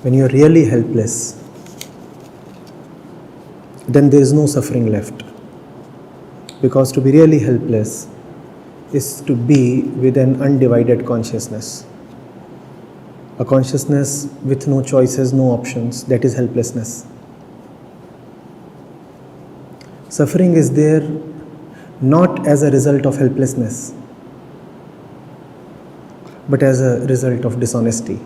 when you are really helpless, then there is no suffering left. Because to be really helpless is to be with an undivided consciousness. A consciousness with no choices, no options, that is helplessness. Suffering is there not as a result of helplessness, but as a result of dishonesty.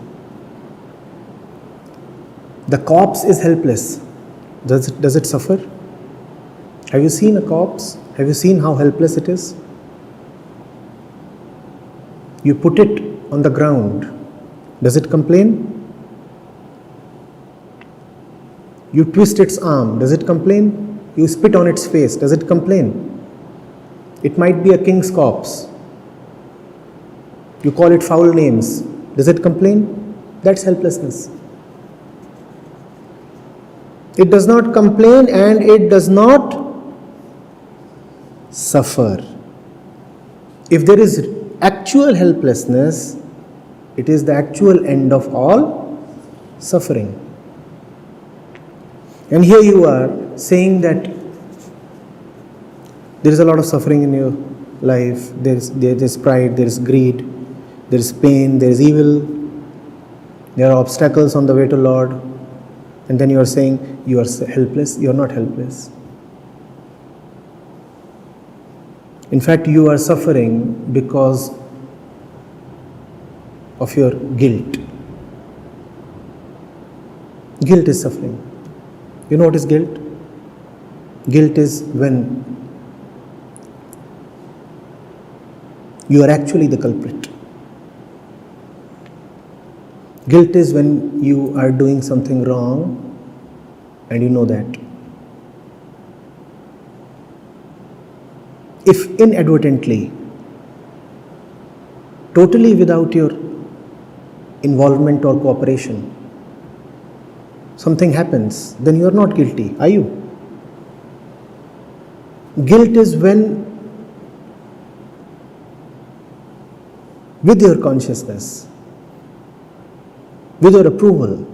The corpse is helpless. Does it suffer? Have you seen a corpse? Have you seen how helpless it is? You put it on the ground. Does it complain? You twist its arm. Does it complain? You spit on its face. Does it complain? It might be a king's corpse. You call it foul names. Does it complain? That's helplessness. It does not complain and it does not suffer. If there is actual helplessness, it is the actual end of all suffering. And here you are saying that there is a lot of suffering in your life. There is pride, there is greed, there is pain, there is evil, there are obstacles on the way to Lord. And then you are saying you are helpless. You are not helpless. In fact, you are suffering because of your guilt. Guilt is suffering. You know what is guilt? Guilt is when you are actually the culprit. Guilt is when you are doing something wrong and you know that. If inadvertently, totally without your involvement or cooperation, something happens, then you are not guilty, are you? Guilt is when, with your consciousness, with your approval,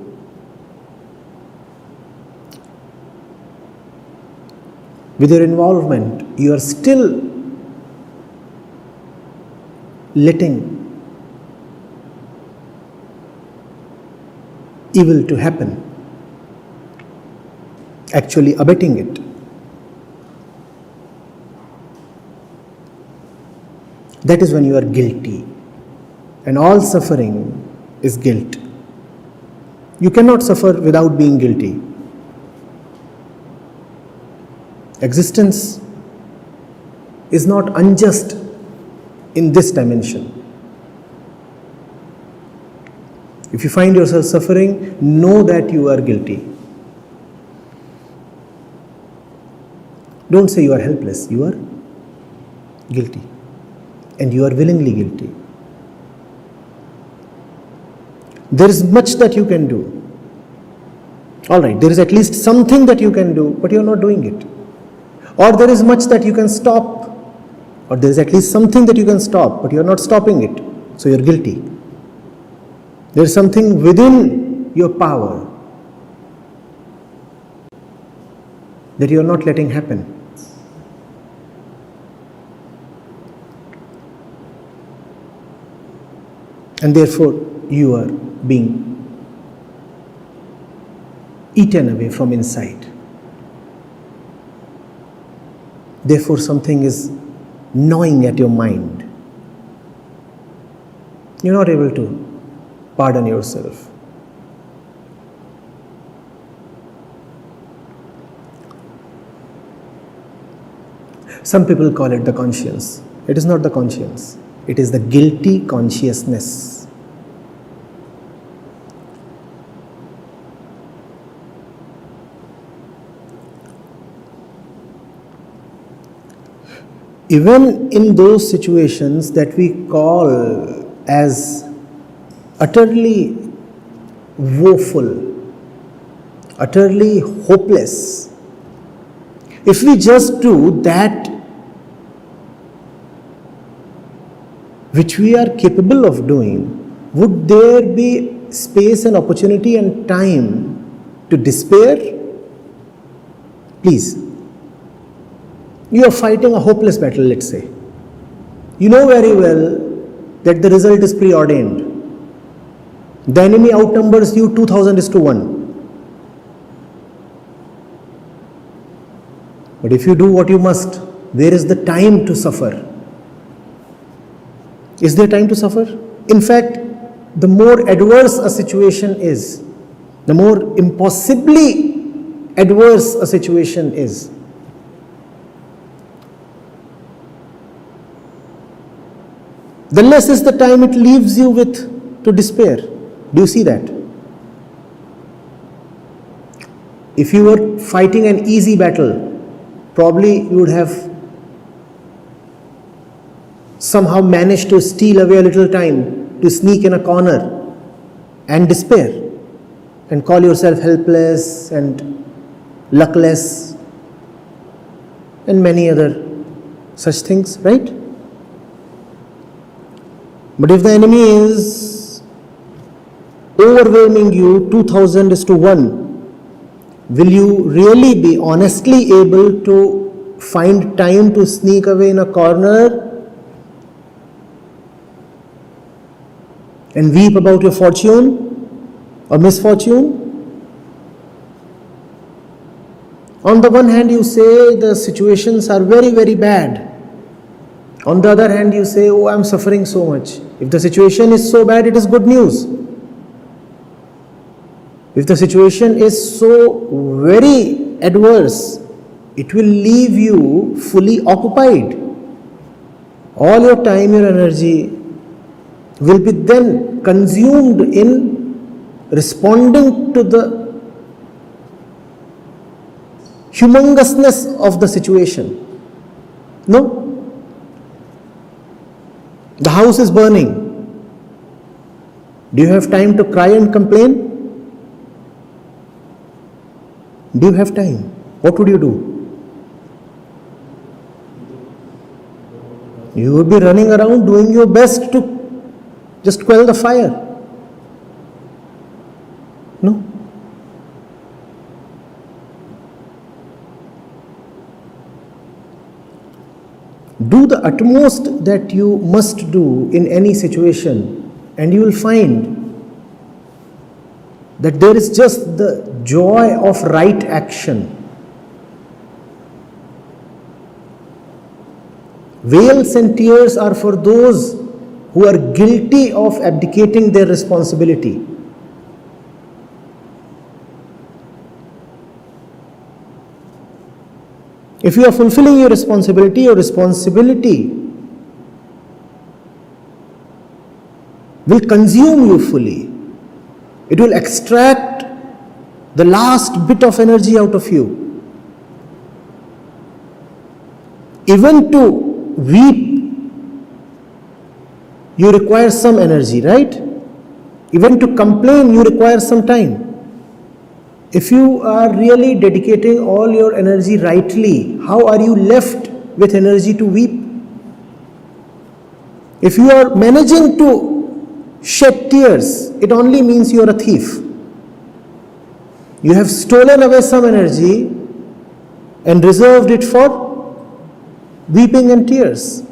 with your involvement, you are still letting evil to happen, actually abetting it. That is when you are guilty. And all suffering is guilt. You cannot suffer without being guilty. Existence is not unjust in this dimension. If you find yourself suffering, know that you are guilty. Don't say you are helpless, you are guilty. And you are willingly guilty. There is much that you can do. Alright, there is at least something that you can do, but you are not doing it. Or there is much that you can stop. Or there is at least something that you can stop, but you are not stopping it. So you are guilty. There is something within your power that you are not letting happen. And therefore you are being eaten away from inside. Therefore something is gnawing at your mind. You're not able to pardon yourself. Some people call it the conscience. It is not the conscience. It is the guilty consciousness. Even in those situations that we call as utterly woeful, utterly hopeless, if we just do that which we are capable of doing, would there be space and opportunity and time to despair, please. You are fighting a hopeless battle, let's say. You know very well that the result is preordained. The enemy outnumbers you 2000:1. But if you do what you must, there is the time to suffer. Is there time to suffer? In fact, the more adverse a situation is, the more impossibly adverse a situation is, the less is the time it leaves you with to despair. Do you see that? If you were fighting an easy battle, probably you would have somehow managed to steal away a little time to sneak in a corner and despair and call yourself helpless and luckless and many other such things, right? But if the enemy is overwhelming you 2000:1, will you really be honestly able to find time to sneak away in a corner and weep about your fortune or misfortune? On the one hand, you say the situations are very, very bad. On the other hand, you say, oh, I'm suffering so much. If the situation is so bad, it is good news. If the situation is so very adverse, it will leave you fully occupied. All your time, your energy will be then consumed in responding to the humongousness of the situation. No? The house is burning. Do you have time to cry and complain? Do you have time? What would you do? You would be running around doing your best to just quell the fire. No? Do the utmost that you must do in any situation, and you will find that there is just the joy of right action. Wails and tears are for those who are guilty of abdicating their responsibility. If you are fulfilling your responsibility will consume you fully. It will extract the last bit of energy out of you. Even to weep, you require some energy, right? Even to complain, you require some time. If you are really dedicating all your energy rightly, how are you left with energy to weep? If you are managing to shed tears, it only means you are a thief. You have stolen away some energy and reserved it for weeping and tears.